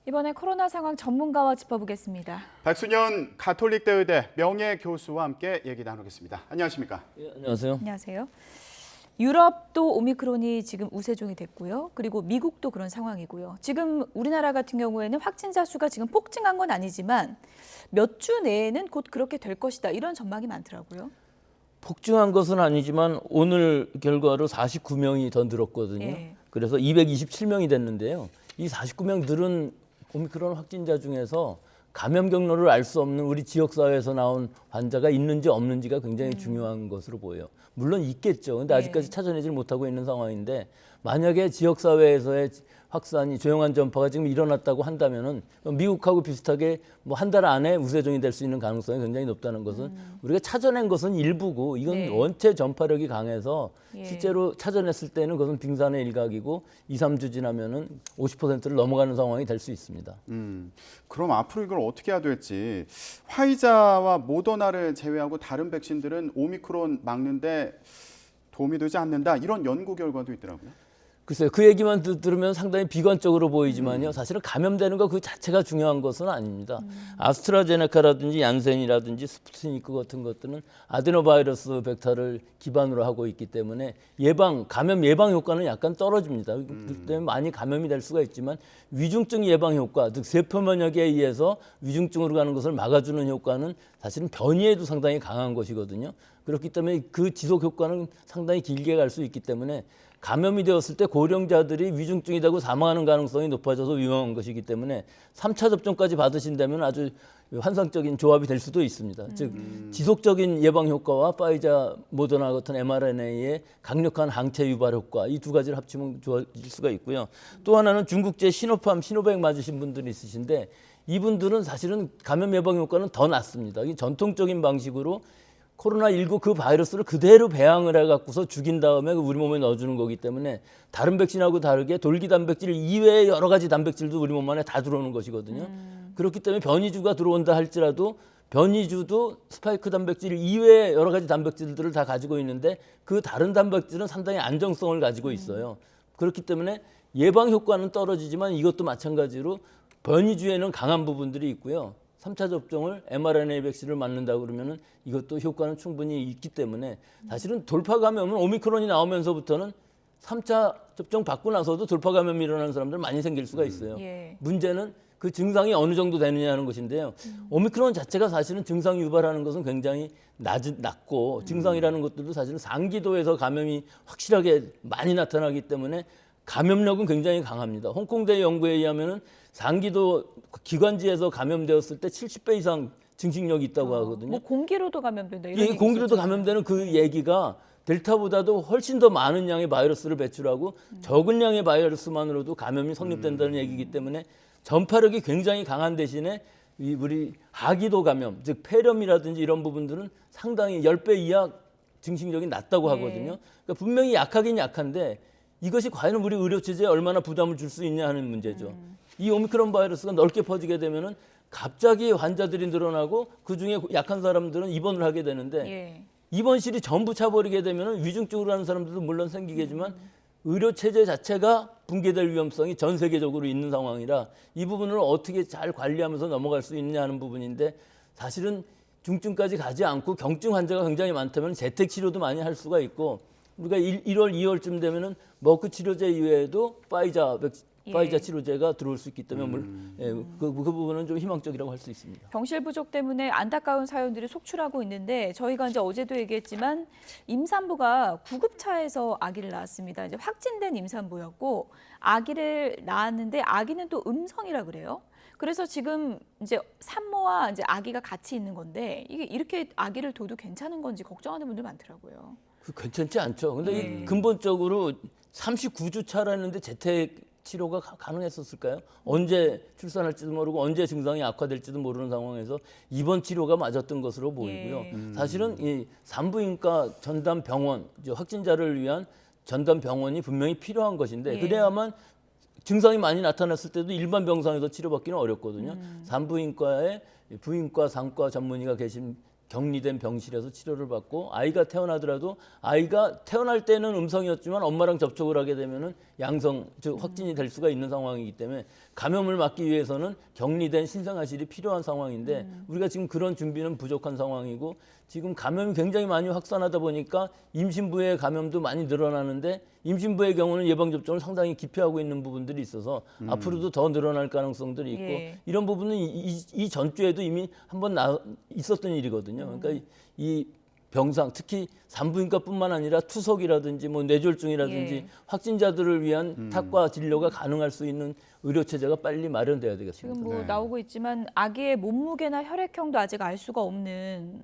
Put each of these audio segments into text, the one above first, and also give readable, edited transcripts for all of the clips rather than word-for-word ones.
이번에 코로나 상황 전문가와 짚어보겠습니다. 박순현 가톨릭대의대 명예교수와 함께 얘기 나누겠습니다. 안녕하십니까? 예, 안녕하세요. 안녕하세요. 유럽도 오미크론이 지금 우세종이 됐고요. 그리고 미국도 그런 상황이고요. 지금 우리나라 같은 경우에는 확진자 수가 지금 폭증한 건 아니지만 몇 주 내에는 곧 그렇게 될 것이다. 이런 전망이 많더라고요. 폭증한 것은 아니지만 오늘 결과로 49명이 더 늘었거든요. 예. 그래서 227명이 됐는데요. 이 49명 늘은 오미크론 확진자 중에서 감염 경로를 알 수 없는 우리 지역사회에서 나온 환자가 있는지 없는지가 굉장히 중요한 것으로 보여요. 물론 있겠죠. 근데 아직까지 찾아내질 못하고 있는 상황인데 만약에 지역사회에서의 확산이 조용한 전파가 지금 일어났다고 한다면은 미국하고 비슷하게 뭐 한 달 안에 우세종이 될 수 있는 가능성이 굉장히 높다는 것은 우리가 찾아낸 것은 일부고 이건 네. 원체 전파력이 강해서 예. 실제로 찾아냈을 때는 그것은 빙산의 일각이고 2, 3주 지나면은 50%를 넘어가는 상황이 될 수 있습니다. 그럼 앞으로 이걸 어떻게 해야 될지 화이자와 모더나를 제외하고 다른 백신들은 오미크론 막는데 도움이 되지 않는다 이런 연구 결과도 있더라고요. 글쎄요. 그 얘기만 들으면 상당히 비관적으로 보이지만요. 사실은 감염되는 거 그 자체가 중요한 것은 아닙니다. 아스트라제네카라든지 얀센이라든지 스푸트니크 같은 것들은 아데노바이러스 벡터를 기반으로 하고 있기 때문에 감염 예방 효과는 약간 떨어집니다. 그렇기 때문에 많이 감염이 될 수가 있지만 위중증 예방 효과, 즉 세포 면역에 의해서 위중증으로 가는 것을 막아주는 효과는 사실은 변이에도 상당히 강한 것이거든요. 그렇기 때문에 그 지속 효과는 상당히 길게 갈 수 있기 때문에 감염이 되었을 때 고령자들이 위중증이 되고 사망하는 가능성이 높아져서 위험한 것이기 때문에 3차 접종까지 받으신다면 아주 환상적인 조합이 될 수도 있습니다. 즉 지속적인 예방 효과와 파이자, 모더나 같은 mRNA의 강력한 항체 유발 효과 이 두 가지를 합치면 좋아질 수가 있고요. 또 하나는 중국제 시노백 맞으신 분들이 있으신데 이분들은 사실은 감염 예방 효과는 더 낮습니다. 이 전통적인 방식으로 코로나19 그 바이러스를 그대로 배양을 해갖고서 죽인 다음에 우리 몸에 넣어주는 거기 때문에 다른 백신하고 다르게 돌기 단백질 이외의 여러 가지 단백질도 우리 몸 안에 다 들어오는 것이거든요. 그렇기 때문에 변이주가 들어온다 할지라도 변이주도 스파이크 단백질 이외의 여러 가지 단백질들을 다 가지고 있는데 그 다른 단백질은 상당히 안정성을 가지고 있어요. 그렇기 때문에 예방 효과는 떨어지지만 이것도 마찬가지로 변이주에는 강한 부분들이 있고요. 3차 접종을 mRNA 백신을 맞는다 그러면은 이것도 효과는 충분히 있기 때문에 사실은 돌파 감염은 오미크론이 나오면서부터는 3차 접종 받고 나서도 돌파 감염이 일어나는 사람들 많이 생길 수가 있어요. 예. 문제는 그 증상이 어느 정도 되느냐 하는 것인데요. 오미크론 자체가 사실은 증상 유발하는 것은 굉장히 낮고 증상이라는 것들도 사실은 상기도에서 감염이 확실하게 많이 나타나기 때문에 감염력은 굉장히 강합니다. 홍콩대 연구에 의하면은 상기도 기관지에서 감염되었을 때 70배 이상 증식력이 있다고 하거든요. 뭐 공기로도 감염된다 이런 이 얘기 공기로도 있었잖아요. 감염되는 그 얘기가 델타보다도 훨씬 더 많은 양의 바이러스를 배출하고 적은 양의 바이러스만으로도 감염이 성립된다는 얘기이기 때문에 전파력이 굉장히 강한 대신에 우리 하기도 감염, 즉 폐렴이라든지 이런 부분들은 상당히 10배 이하 증식력이 낮다고 하거든요. 그러니까 분명히 약하긴 약한데 이것이 과연 우리 의료체제에 얼마나 부담을 줄 수 있냐 하는 문제죠. 이 오미크론 바이러스가 넓게 퍼지게 되면은 갑자기 환자들이 늘어나고 그중에 약한 사람들은 입원을 하게 되는데 예. 입원실이 전부 차버리게 되면은 위중증으로 하는 사람들도 물론 생기겠지만 의료체제 자체가 붕괴될 위험성이 전 세계적으로 있는 상황이라 이 부분을 어떻게 잘 관리하면서 넘어갈 수 있느냐 하는 부분인데 사실은 중증까지 가지 않고 경증 환자가 굉장히 많다면 재택 치료도 많이 할 수가 있고 우리가 1월, 2월쯤 되면은 머크 치료제 이외에도 파이자 치료제가 들어올 수 있기 때문에 그 부분은 좀 희망적이라고 할 수 있습니다. 병실 부족 때문에 안타까운 사연들이 속출하고 있는데 저희가 이제 어제도 얘기했지만 임산부가 구급차에서 아기를 낳았습니다. 이제 확진된 임산부였고 아기를 낳았는데 아기는 또 음성이라 그래요. 그래서 지금 이제 산모와 이제 아기가 같이 있는 건데 이게 이렇게 아기를 둬도 괜찮은 건지 걱정하는 분들 많더라고요. 괜찮지 않죠. 근데 이 근본적으로 39주 차라는데 재택 치료가 가능했었을까요? 언제 출산할지도 모르고 언제 증상이 악화될지도 모르는 상황에서 입원 치료가 맞았던 것으로 보이고요. 사실은 이 산부인과 전담 병원, 확진자를 위한 전담 병원이 분명히 필요한 것인데 그래야만 증상이 많이 나타났을 때도 일반 병상에서 치료받기는 어렵거든요. 산부인과에 부인과 상과 전문의가 계신 격리된 병실에서 치료를 받고 아이가 태어나더라도 아이가 태어날 때는 음성이었지만 엄마랑 접촉을 하게 되면은 양성, 즉 확진이 될 수가 있는 상황이기 때문에 감염을 막기 위해서는 격리된 신생아실이 필요한 상황인데 우리가 지금 그런 준비는 부족한 상황이고 지금 감염이 굉장히 많이 확산하다 보니까 임신부의 감염도 많이 늘어나는데 임신부의 경우는 예방접종을 상당히 기피하고 있는 부분들이 있어서 앞으로도 더 늘어날 가능성들이 있고 예. 이런 부분은 이 전주에도 이미 한번 있었던 일이거든요. 그러니까 이 병상 특히 산부인과뿐만 아니라 투석이라든지 뭐 뇌졸중이라든지 예. 확진자들을 위한 탁과 진료가 가능할 수 있는 의료 체제가 빨리 마련돼야 되겠습니다. 지금 뭐 네. 나오고 있지만 아기의 몸무게나 혈액형도 아직 알 수가 없는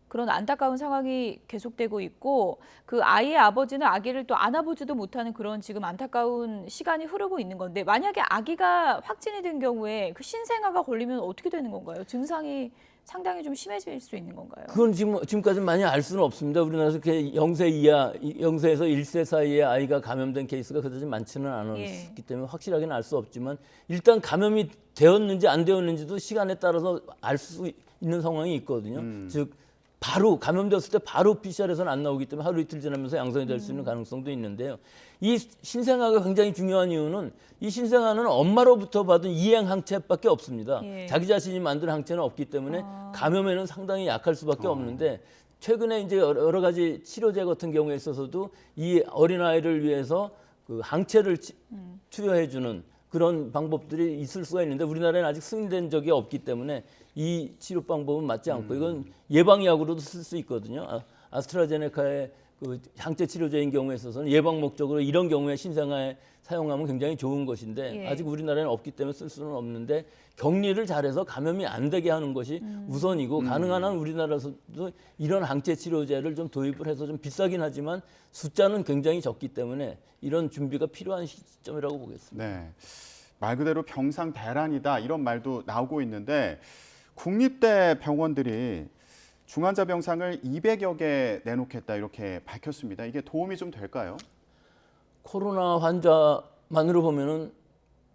그런 안타까운 상황이 계속되고 있고 그 아이의 아버지는 아기를 또 안아보지도 못하는 그런 지금 안타까운 시간이 흐르고 있는 건데 만약에 아기가 확진이 된 경우에 그 신생아가 걸리면 어떻게 되는 건가요? 증상이 상당히 좀 심해질 수 있는 건가요? 그건 지금까지 많이 알 수는 없습니다. 우리나라에서 이렇게 0세 이하, 0세에서 1세 사이의 아이가 감염된 케이스가 그다지 많지는 않았기 때문에 확실하게는 알 수 없지만 일단 감염이 되었는지 안 되었는지도 시간에 따라서 알 수 있는 상황이 있거든요. 즉 바로 감염되었을 때 바로 PCR에서는 안 나오기 때문에 하루 이틀 지나면서 양성이 될 수 있는 가능성도 있는데요. 이 신생아가 굉장히 중요한 이유는 이 신생아는 엄마로부터 받은 이행 항체밖에 없습니다. 예. 자기 자신이 만든 항체는 없기 때문에 감염에는 상당히 약할 수밖에 없는데 최근에 이제 여러 가지 치료제 같은 경우에 있어서도 이 어린아이를 위해서 그 항체를 투여해주는 그런 방법들이 있을 수가 있는데 우리나라에는 아직 승인된 적이 없기 때문에 이 치료 방법은 맞지 않고 이건 예방약으로도 쓸 수 있거든요. 아스트라제네카의 그 항체 치료제인 경우에 있어서는 예방 목적으로 이런 경우에 신생아에 사용하면 굉장히 좋은 것인데 예. 아직 우리나라에는 없기 때문에 쓸 수는 없는데 격리를 잘해서 감염이 안 되게 하는 것이 우선이고 가능한 한 우리나라에서도 이런 항체 치료제를 좀 도입을 해서 좀 비싸긴 하지만 숫자는 굉장히 적기 때문에 이런 준비가 필요한 시점이라고 보겠습니다. 네. 말 그대로 병상 대란이다 이런 말도 나오고 있는데 국립대 병원들이 중환자 병상을 200여 개 내놓겠다 이렇게 밝혔습니다. 이게 도움이 좀 될까요? 코로나 환자만으로 보면은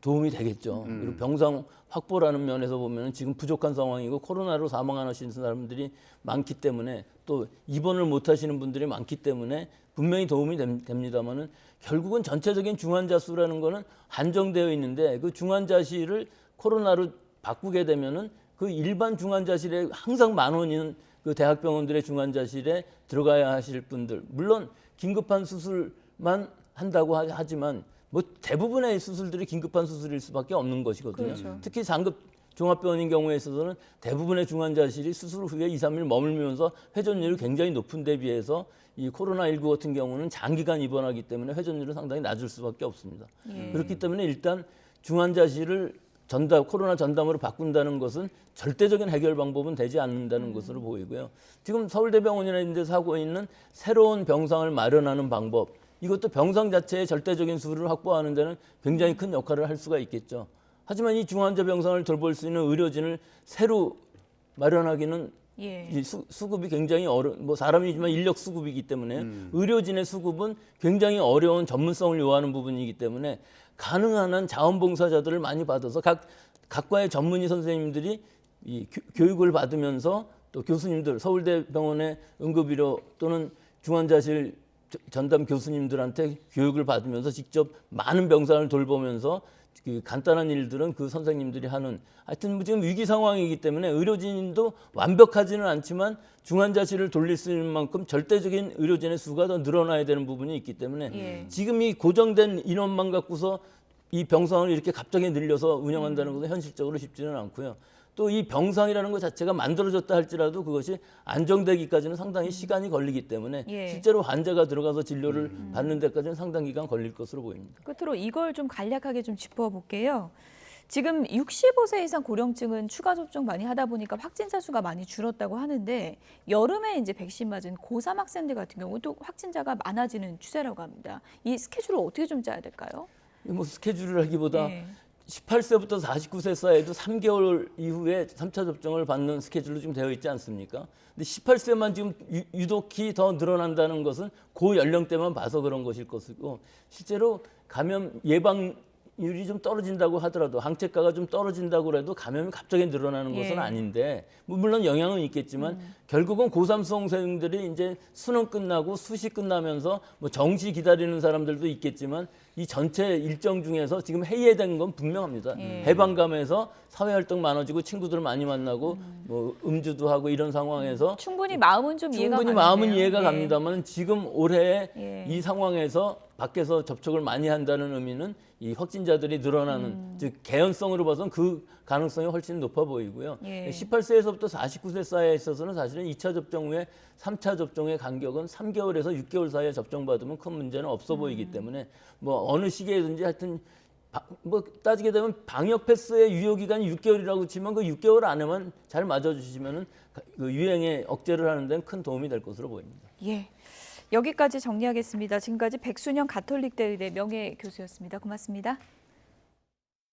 도움이 되겠죠. 그리고 병상 확보라는 면에서 보면은 지금 부족한 상황이고 코로나로 사망하시는 사람들이 많기 때문에 또 입원을 못 하시는 분들이 많기 때문에 분명히 도움이 됩니다만은 결국은 전체적인 중환자 수라는 거는 한정되어 있는데 그 중환자실을 코로나로 바꾸게 되면은 그 일반 중환자실에 항상 만원인 그 대학병원들의 중환자실에 들어가야 하실 분들 물론 긴급한 수술만 한다고 하지만 뭐 대부분의 수술들이 긴급한 수술일 수밖에 없는 것이거든요. 그렇죠. 특히 상급 종합병원인 경우에 있어서는 대부분의 중환자실이 수술 후에 2, 3일 머물면서 회전율이 굉장히 높은 데 비해서 이 코로나19 같은 경우는 장기간 입원하기 때문에 회전율은 상당히 낮을 수밖에 없습니다. 예. 그렇기 때문에 일단 중환자실을 코로나 전담으로 바꾼다는 것은 절대적인 해결 방법은 되지 않는다는 것으로 보이고요. 지금 서울대병원이나 이런 데서 하고 있는 새로운 병상을 마련하는 방법, 이것도 병상 자체의 절대적인 수를 확보하는 데는 굉장히 큰 역할을 할 수가 있겠죠. 하지만 이 중환자 병상을 돌볼 수 있는 의료진을 새로 마련하기는 예. 이 수급이 굉장히 뭐 사람이지만 인력 수급이기 때문에 의료진의 수급은 굉장히 어려운 전문성을 요하는 부분이기 때문에 가능한 한 자원봉사자들을 많이 받아서 각과의 전문의 선생님들이 이 교육을 받으면서 또 교수님들 서울대병원의 응급의료 또는 중환자실 전담 교수님들한테 교육을 받으면서 직접 많은 병상을 돌보면서 그 간단한 일들은 그 선생님들이 하는 하여튼 지금 위기 상황이기 때문에 의료진도 완벽하지는 않지만 중환자실을 돌릴 수 있는 만큼 절대적인 의료진의 수가 더 늘어나야 되는 부분이 있기 때문에 예. 지금 이 고정된 인원만 갖고서 이 병상을 이렇게 갑자기 늘려서 운영한다는 것은 현실적으로 쉽지는 않고요. 또 이 병상이라는 것 자체가 만들어졌다 할지라도 그것이 안정되기까지는 상당히 시간이 걸리기 때문에 예. 실제로 환자가 들어가서 진료를 받는 데까지는 상당 기간 걸릴 것으로 보입니다. 끝으로 이걸 좀 간략하게 좀 짚어볼게요. 지금 65세 이상 고령층은 추가 접종 많이 하다 보니까 확진자 수가 많이 줄었다고 하는데 여름에 이제 백신 맞은 고3 학생들 같은 경우 또 확진자가 많아지는 추세라고 합니다. 이 스케줄을 어떻게 좀 짜야 될까요? 뭐 스케줄을 하기보다 예. 18세부터 49세 사이에도 3개월 이후에 3차 접종을 받는 스케줄로 지금 되어 있지 않습니까? 근데 18세만 지금 유독히 더 늘어난다는 것은 그 연령대만 봐서 그런 것일 것이고 실제로 감염 예방률이 좀 떨어진다고 하더라도 항체가가 좀 떨어진다고 해도 감염이 갑자기 늘어나는 것은 예. 아닌데 물론 영향은 있겠지만 결국은 고3 수험생들이 이제 수능 끝나고 수시 끝나면서 뭐 정시 기다리는 사람들도 있겠지만 이 전체 일정 중에서 지금 해예된 건 분명합니다. 예. 해방감에서 사회활동 많아지고 친구들 많이 만나고 뭐 음주도 하고 이런 상황에서 충분히 마음은 좀 이해가 충분히 가는데요. 마음은 이해가 예. 갑니다만 지금 올해 예. 이 상황에서 밖에서 접촉을 많이 한다는 의미는 이 확진자들이 늘어나는 즉 개연성으로 봐서는 그 가능성이 훨씬 높아 보이고요. 예. 18세에서부터 49세 사이에 있어서는 사실은 2차 접종 후에 3차 접종의 간격은 3개월에서 6개월 사이에 접종받으면 큰 문제는 없어 보이기 때문에 뭐 어느 시기에든지 하여튼 뭐 따지게 되면 방역 패스의 유효 기간이 6개월이라고 치면 그 6개월 안에만 잘 맞아주시면은 그 유행에 억제를 하는 데는 큰 도움이 될 것으로 보입니다. 예. 여기까지 정리하겠습니다. 지금까지 백순영 가톨릭대 의대 명예교수였습니다. 고맙습니다.